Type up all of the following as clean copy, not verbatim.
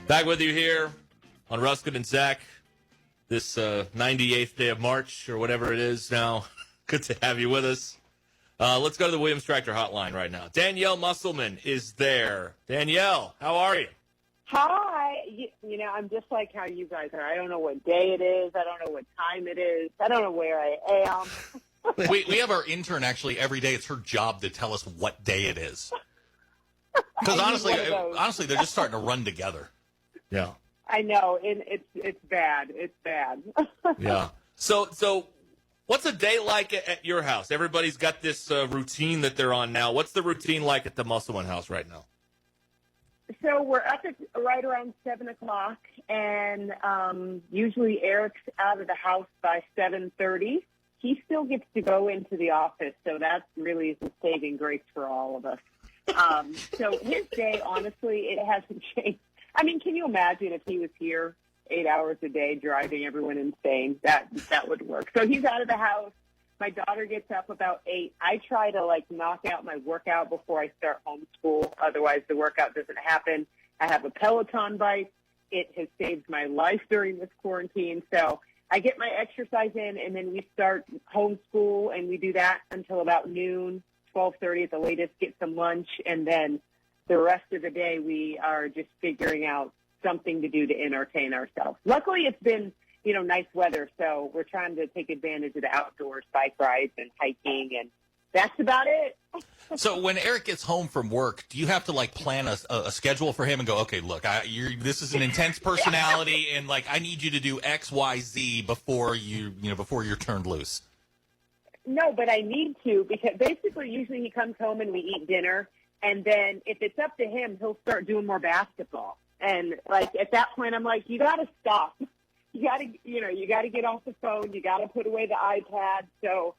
Back with you here on Ruscin and Zach this 98th day of March or whatever it is now. Good to have you with us. Let's go to the Williams Tractor Hotline right now. Danyelle Musselman is there. Danyelle, how are you? Hi. You know, I'm just like how you guys are. I don't know what day it is. I don't know what time it is. I don't know where I am. We have our intern actually every day. It's her job to tell us what day it is. Because honestly, they're just starting to run together. Yeah. I know. It's bad. It's bad. Yeah. So what's a day like at your house? Everybody's got this routine that they're on now. What's the routine like at the Musselman house right now? So we're up at right around 7 o'clock, and usually Eric's out of the house by 7:30. He still gets to go into the office, so that really is a saving grace for all of us. So his day, honestly, it hasn't changed. I mean, can you imagine if he was here 8 hours a day driving everyone insane? That would work. So he's out of the house. My daughter gets up about 8. I try to, knock out my workout before I start homeschool. Otherwise, the workout doesn't happen. I have a Peloton bike. It has saved my life during this quarantine. So I get my exercise in, and then we start homeschool, and we do that until about noon, 12:30 at the latest, get some lunch, and then the rest of the day we are just figuring out something to do to entertain ourselves. Luckily, it's been, nice weather, so we're trying to take advantage of the outdoors, bike rides and hiking, and that's about it. So when Eric gets home from work, do you have to plan a schedule for him and go, okay, look, this is an intense personality, and I need you to do X, Y, Z before you're turned loose? No, but I need to, because basically usually he comes home and we eat dinner, and then if it's up to him, he'll start doing more basketball. And at that point, I'm like, you got to stop. You got to get off the phone. You got to put away the iPad. So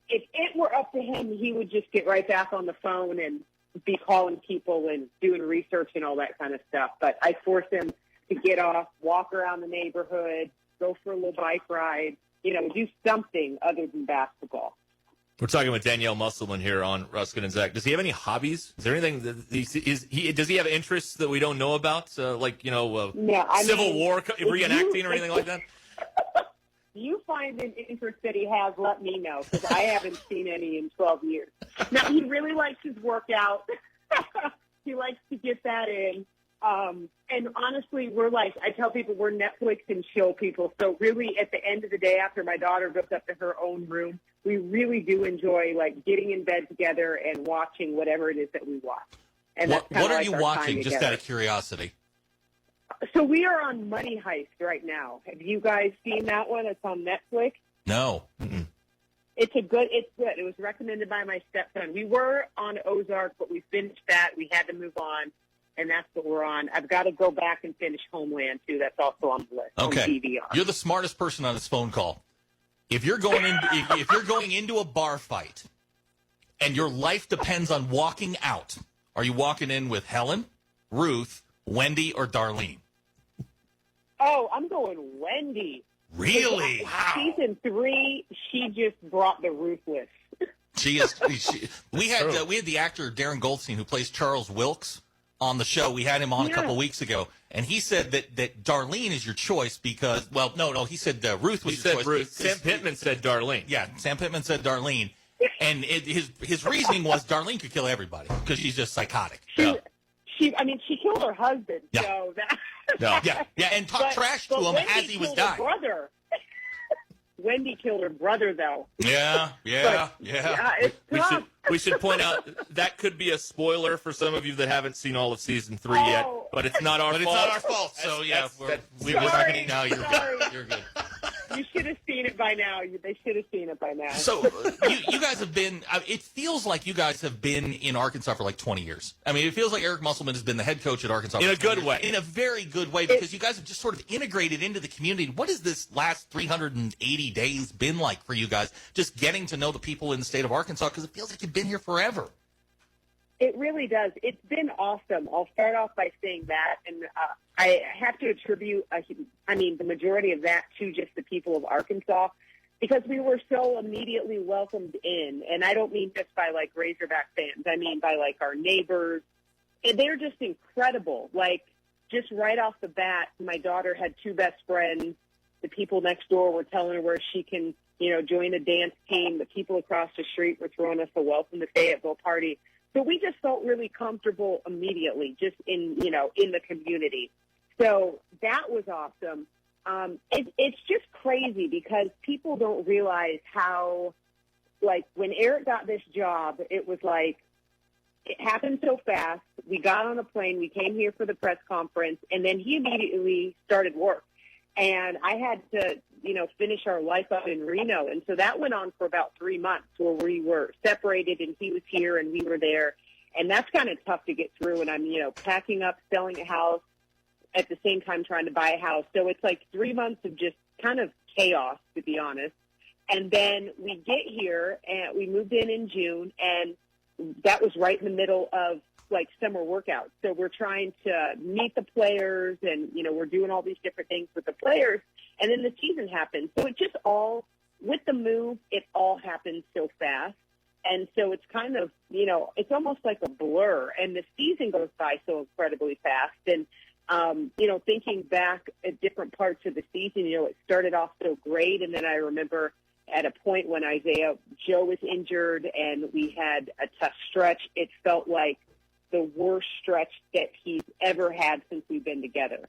if it were up to him, he would just get right back on the phone and be calling people and doing research and all that kind of stuff. But I force him to get off, walk around the neighborhood, go for a little bike ride, do something other than basketball. We're talking with Danyelle Musselman here on Ruscin and Zach. Does he have any hobbies? Is there anything does he have interests that we don't know about? Civil War reenacting or anything like that? You find an interest that he has, let me know, because I haven't seen any in 12 years. Now, he really likes his workout. He likes to get that in. And honestly, I tell people we're Netflix and chill people. So really, at the end of the day, after my daughter goes up to her own room, we really do enjoy getting in bed together and watching whatever it is that we watch. And what are you watching, just out of curiosity? So we are on Money Heist right now. Have you guys seen that one? It's on Netflix. No. Mm-mm. It's good. It was recommended by my stepson. We were on Ozark, but we finished that. We had to move on. And that's what we're on. I've got to go back and finish Homeland, too. That's also on the list. Okay. On DVR. You're the smartest person on this phone call. If you're going into a bar fight and your life depends on walking out, are you walking in with Helen, Ruth, Wendy, or Darlene? Oh, I'm going Wendy. Really? Wow. Season 3, she just brought the ruthless. She is. We had the actor Darren Goldstein, who plays Charles Wilkes, on the show. We had him on a couple weeks ago, and he said that Darlene is your choice because, no, he said Ruth was your choice. Ruth. Sam Pittman said Darlene. Yeah, Sam Pittman said Darlene, and his reasoning was Darlene could kill everybody because she's just psychotic. She killed her husband. Yeah. So that. Yeah, and talked trash to him as he was dying. Brother. Wendy killed her brother, though. Yeah. It's tough. We should point out that could be a spoiler for some of you that haven't seen all of season 3 yet, but it's not our fault. It's not our fault. So we're not going to. No, you're good. You should have seen it by now. They should have seen it by now. So you guys have been. It feels like you guys have been in Arkansas for 20 years. I mean, it feels like Eric Musselman has been the head coach at Arkansas in a good way, in a very good way, because you guys have just sort of integrated into the community. What has this last 380 days been like for you guys? Just getting to know the people in the state of Arkansas, because it feels like you've been here forever. It really does. It's been awesome. I'll start off by saying that, and I have to attribute, the majority of that to just the people of Arkansas, because we were so immediately welcomed in, and I don't mean just by, Razorback fans. I mean by, our neighbors. And they're just incredible. just right off the bat, my daughter had two best friends. The people next door were telling her where she can, join a dance team. The people across the street were throwing us a welcome to Fayetteville party. So we just felt really comfortable immediately just in the community. So that was awesome. It's just crazy because people don't realize how, like, when Eric got this job, it was like, it happened so fast. We got on a plane. We came here for the press conference, and then he immediately started work. And I had to, finish our life up in Reno. And so that went on for about 3 months where we were separated and he was here and we were there. And that's kind of tough to get through. And I'm, packing up, selling a house, at the same time trying to buy a house. So it's like 3 months of just kind of chaos, to be honest. And then we get here, and we moved in June, and that was right in the middle of, like, summer workouts. So we're trying to meet the players, and, we're doing all these different things with the players. And then the season happened. So it just all, with the move, it all happened so fast. And so it's kind of, it's almost like a blur. And the season goes by so incredibly fast. And, thinking back at different parts of the season, it started off so great. And then I remember at a point when Joe was injured and we had a tough stretch, it felt like the worst stretch that he's ever had since we've been together.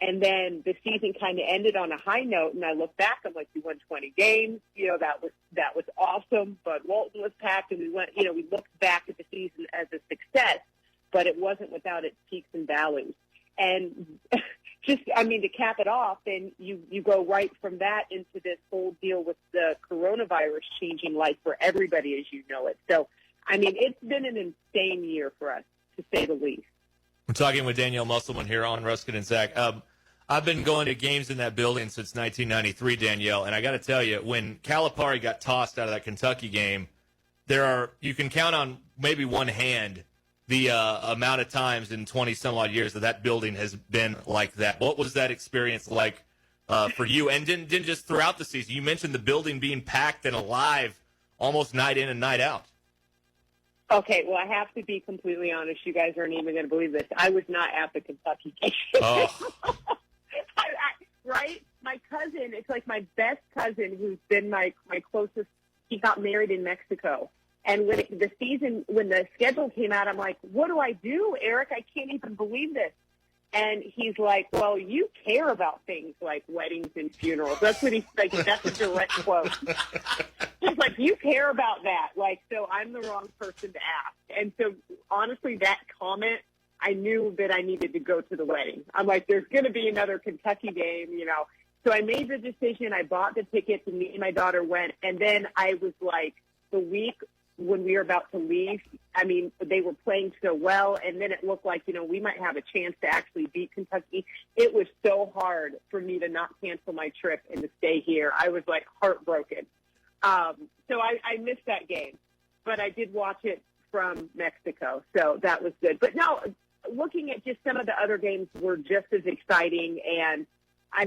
And then the season kind of ended on a high note, and I look back, I'm like, we won 20 games. That was awesome. But Walton was packed, and we looked back at the season as a success, but it wasn't without its peaks and valleys. And to cap it off, then you go right from that into this whole deal with the coronavirus changing life for everybody as you know it. So, it's been an insane year for us, to say the least. We're talking with Danyelle Musselman here on Ruscin and Zach. I've been going to games in that building since 1993, Danyelle, and I got to tell you, when Calipari got tossed out of that Kentucky game, you can count on maybe one hand the amount of times in 20-some-odd years that building has been like that. What was that experience like for you? And didn't just throughout the season. You mentioned the building being packed and alive almost night in and night out. Okay, well, I have to be completely honest. You guys aren't even going to believe this. I was not at the Kentucky game. Oh. Right? My cousin, it's like my best cousin who's been my closest, he got married in Mexico. And when the schedule came out, I'm like, what do I do, Eric? I can't even believe this. And he's like, well, you care about things like weddings and funerals. That's what he's like. That's a direct quote. He's like, you care about that. Like, so I'm the wrong person to ask. And so honestly, that comment, I knew that I needed to go to the wedding. I'm like, there's going to be another Kentucky game, So I made the decision. I bought the tickets, and me and my daughter went. And then I was like, the week when we were about to leave, they were playing so well, and then it looked like, we might have a chance to actually beat Kentucky. It was so hard for me to not cancel my trip and to stay here. I was, like, heartbroken. So I missed that game, but I did watch it from Mexico, so that was good. But no, looking at just some of the other games were just as exciting, and,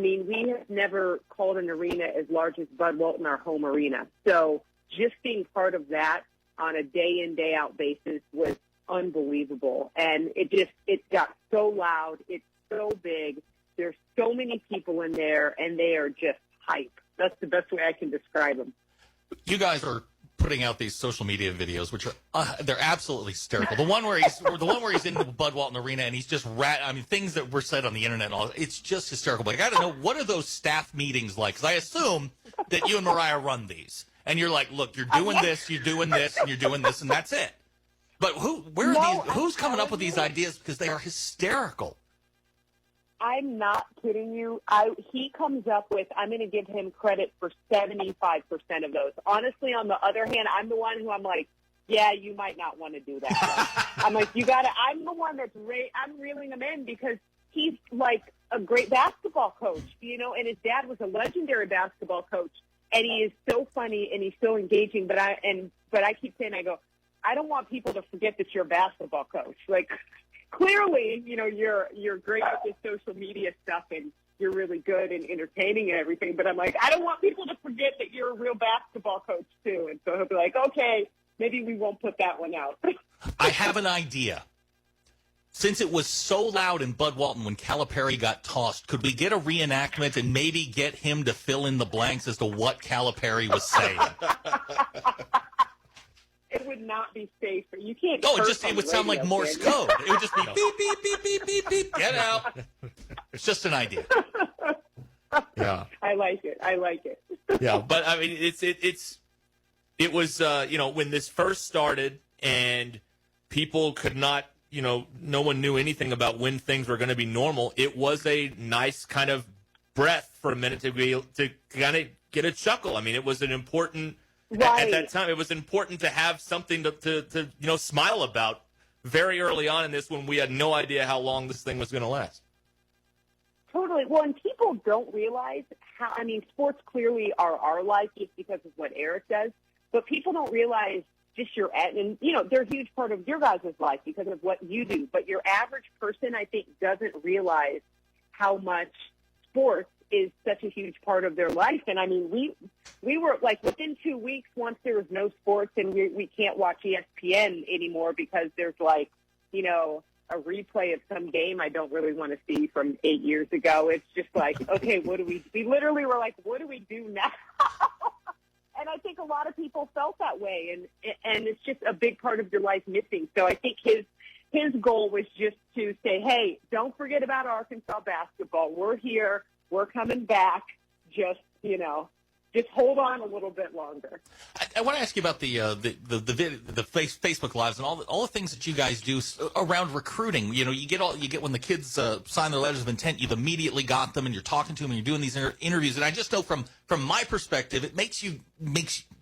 we have never called an arena as large as Bud Walton, our home arena. So just being part of that on a day-in, day-out basis was unbelievable. And it got so loud. It's so big. There's so many people in there, and they are just hype. That's the best way I can describe them. You guys are putting out these social media videos, which are they're absolutely hysterical. The one where he's in the Bud Walton Arena and he's just things that were said on the internet and all. It's just hysterical. But I got to know, what are those staff meetings like? Because I assume that you and Mariah run these. And you're like, look, you're doing this, you're doing this, and you're doing this, and that's it. But who's coming up with these ideas? Because they are hysterical. I'm not kidding you. He comes up with, I'm going to give him credit for 75% of those. Honestly, on the other hand, I'm the one who I'm like, yeah, you might not want to do that. I'm like, I'm the one that's, I'm reeling him in because he's like a great basketball coach, and his dad was a legendary basketball coach. And he is so funny and he's so engaging, but I keep saying, I don't want people to forget that you're a basketball coach. Like, clearly, you're great with this social media stuff and you're really good and entertaining and everything. But I'm like, I don't want people to forget that you're a real basketball coach too. And so he'll be like, okay, maybe we won't put that one out. I have an idea. since it was so loud in Bud Walton when Calipari got tossed, could we get a reenactment and maybe get him to fill in the blanks as to what Calipari was saying? It would not be safe. You can't. Oh, it would sound like Morse code. It would just be beep, beep, beep, beep, beep, beep. Get out. It's just an idea. Yeah. I like it. Yeah, but I mean, it was when this first started and people could not, no one knew anything about when things were going to be normal. It was a nice kind of breath for a minute to kind of get a chuckle. I mean, it was an important at that time. It was important to have something to smile about very early on in this when we had no idea how long this thing was going to last. Totally. Well, and people don't realize how, sports clearly are our life just because of what Eric does, but people don't realize just they're a huge part of your guys' life because of what you do, but your average person, I think, doesn't realize how much sports is such a huge part of their life. And we were like within 2 weeks, once there was no sports and we can't watch ESPN anymore because there's a replay of some game I don't really want to see from 8 years ago. It's just like, okay, we literally were like, what do we do now? And I think a lot of people felt that way, and it's just a big part of your life missing. So I think his goal was just to say, hey, don't forget about Arkansas basketball. We're here. We're coming back. Just hold on a little bit longer. I want to ask you about the Facebook Lives and all the things that you guys do around recruiting. You get when the kids sign their letters of intent, you've immediately got them and you're talking to them and you're doing these interviews. And I just know from my perspective, it makes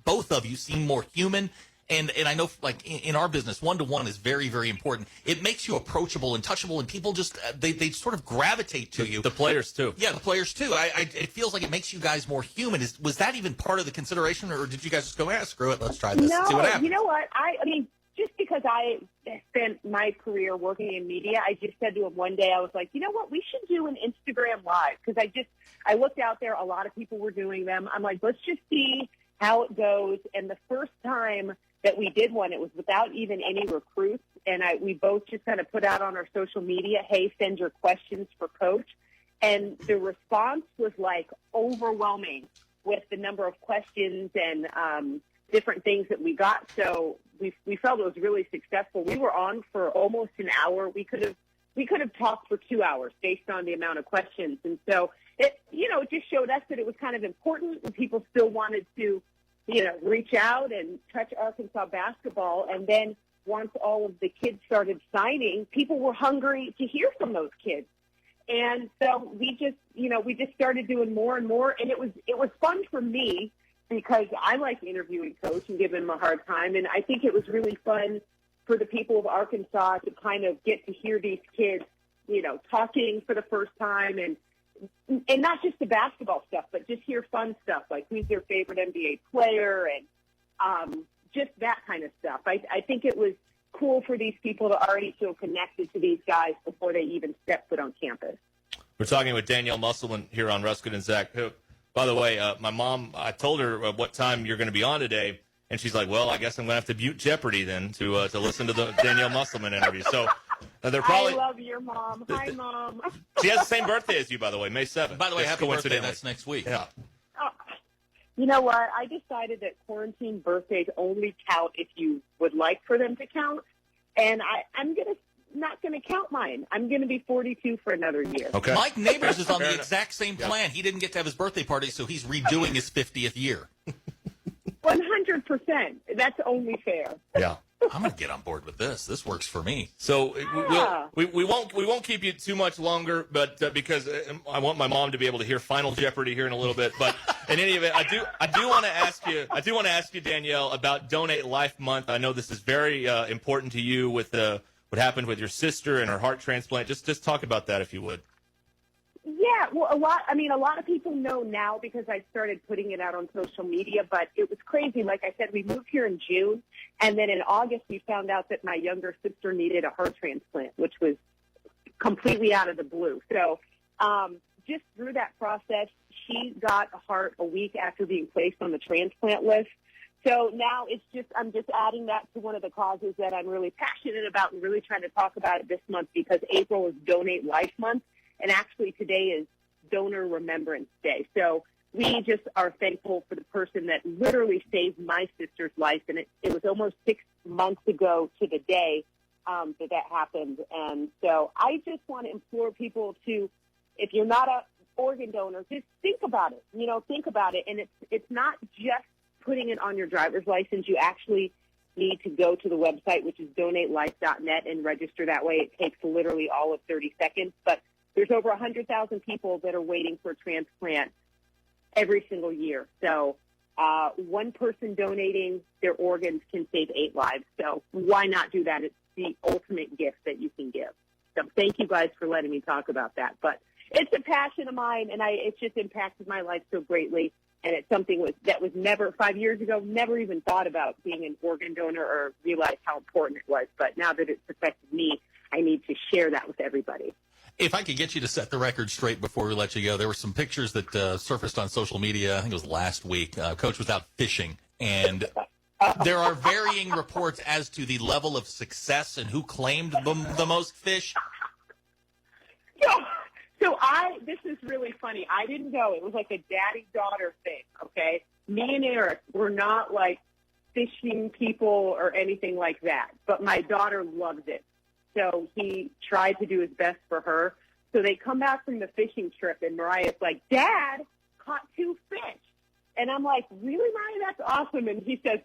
both of you seem more human. And I know, like, in our business, one-to-one is very, very important. It makes you approachable and touchable, and people just they sort of gravitate to you. The players, too. Yeah, the players, too. It feels like it makes you guys more human. Was that even part of the consideration, or did you guys just go, screw it, let's try this, no, see what happens? You know what? Just because I spent my career working in media, I just said to him one day, I was like, you know what? We should do an Instagram Live, because I looked out there. A lot of people were doing them. I'm like, let's just see how it goes. And the first time that we did one, it was without even any recruits, and we both just kind of put out on our social media, hey, send your questions for Coach. And the response was like overwhelming with the number of questions and different things that we got. So we felt it was really successful. We were on for almost an hour. We could have talked for 2 hours based on the amount of questions. And so it just showed us that it was kind of important, and people still wanted to reach out and touch Arkansas basketball. And then once all of the kids started signing, people were hungry to hear from those kids. And so we just started doing more and more. And it was fun for me because I like interviewing Coach and giving him a hard time. And I think it was really fun for the people of Arkansas to kind of get to hear these kids, talking for the first time, and not just the basketball stuff, but just hear fun stuff like who's their favorite NBA player and just that kind of stuff. I think it was cool for these people to already feel connected to these guys before they even step foot on campus. We're talking with Danyelle Musselman here on Ruscin Zach. By the way, my mom, I told her what time you're going to be on today, and she's like, well, I guess I'm going to have to mute Jeopardy then to listen to the Danyelle Musselman interview. So they're probably. I love your mom. Hi, Mom. She has the same birthday as you, by the way, May 7th. By the way, happy birthday. That's next week. Yeah. You know what? I decided that quarantine birthdays only count if you would like for them to count, and I'm not going to count mine. I'm going to be 42 for another year. Okay. Mike Neighbors is on the exact same plan. He didn't get to have his birthday party, so he's redoing his 50th year. 100%. That's only fair. Yeah. I'm going to get on board with this. This works for me. So we won't keep you too much longer, but because I want my mom to be able to hear Final Jeopardy here in a little bit. But in any event, I do want to ask you, Danyelle, about Donate Life Month. I know this is very important to you with what happened with your sister and her heart transplant. Just talk about that if you would. Yeah, well, a lot of people know now because I started putting it out on social media, but it was crazy. Like I said, we moved here in June, and then in August we found out that my younger sister needed a heart transplant, which was completely out of the blue. So just through that process, she got a heart a week after being placed on the transplant list. So now I'm just adding that to one of the causes that I'm really passionate about and really trying to talk about it this month, because April is Donate Life Month, and actually today is Donor Remembrance Day. So we just are thankful for the person that literally saved my sister's life, and it was almost 6 months ago to the day that happened. And so I just want to implore people to, if you're not an organ donor, just think about it. Think about it. And it's not just putting it on your driver's license. You actually need to go to the website, which is donatelife.net, and register that way. It takes literally all of 30 seconds. But there's over 100,000 people that are waiting for a transplant every single year. So one person donating their organs can save 8 lives. So why not do that? It's the ultimate gift that you can give. So thank you guys for letting me talk about that. But it's a passion of mine, and it's just impacted my life so greatly. And it's something that was never, 5 years ago, never even thought about being an organ donor or realized how important it was. But now that it's affected me, I need to share that with everybody. If I could get you to set the record straight before we let you go, there were some pictures that surfaced on social media. I think it was last week. Coach was out fishing, and there are varying reports as to the level of success and who claimed the most fish. So this is really funny. I didn't go. It was like a daddy-daughter thing, okay? Me and Eric were not like fishing people or anything like that, but my daughter loves it. So he tried to do his best for her. So they come back from the fishing trip, and Mariah's like, Dad caught 2 fish. And I'm like, really, Mariah? That's awesome. And he says,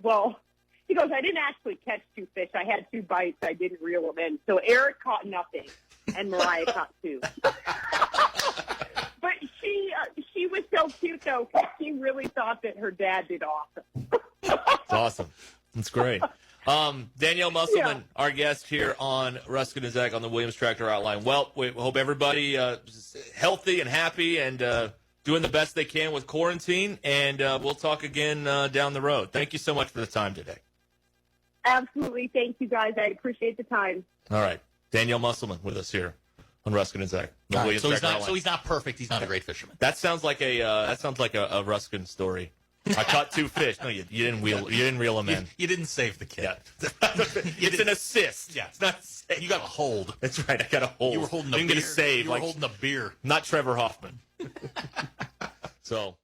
he goes, I didn't actually catch 2 fish. I had 2 bites. I didn't reel them in. So Eric caught nothing, and Mariah caught 2. But she was so cute, though, because she really thought that her dad did awesome. It's awesome. That's great. Danyelle Musselman, our guest here on Ruscin Zach on the Williams Tractor Outline. Well, we hope everybody is healthy and happy and doing the best they can with quarantine, and we'll talk again down the road. Thank you so much for the time today. Absolutely. Thank you, guys. I appreciate the time. All right. Danyelle Musselman with us here on Ruscin Zach. Right, so he's not perfect. He's not a great fisherman. That sounds like a Ruscin story. I caught 2 fish. No, you didn't reel them in. You didn't save the kid. Yeah. It's an assist. Yeah, it's not. You got a hold. That's right. I got a hold. You were holding a beer. Didn't get a save. You were holding a beer. Not Trevor Hoffman. So.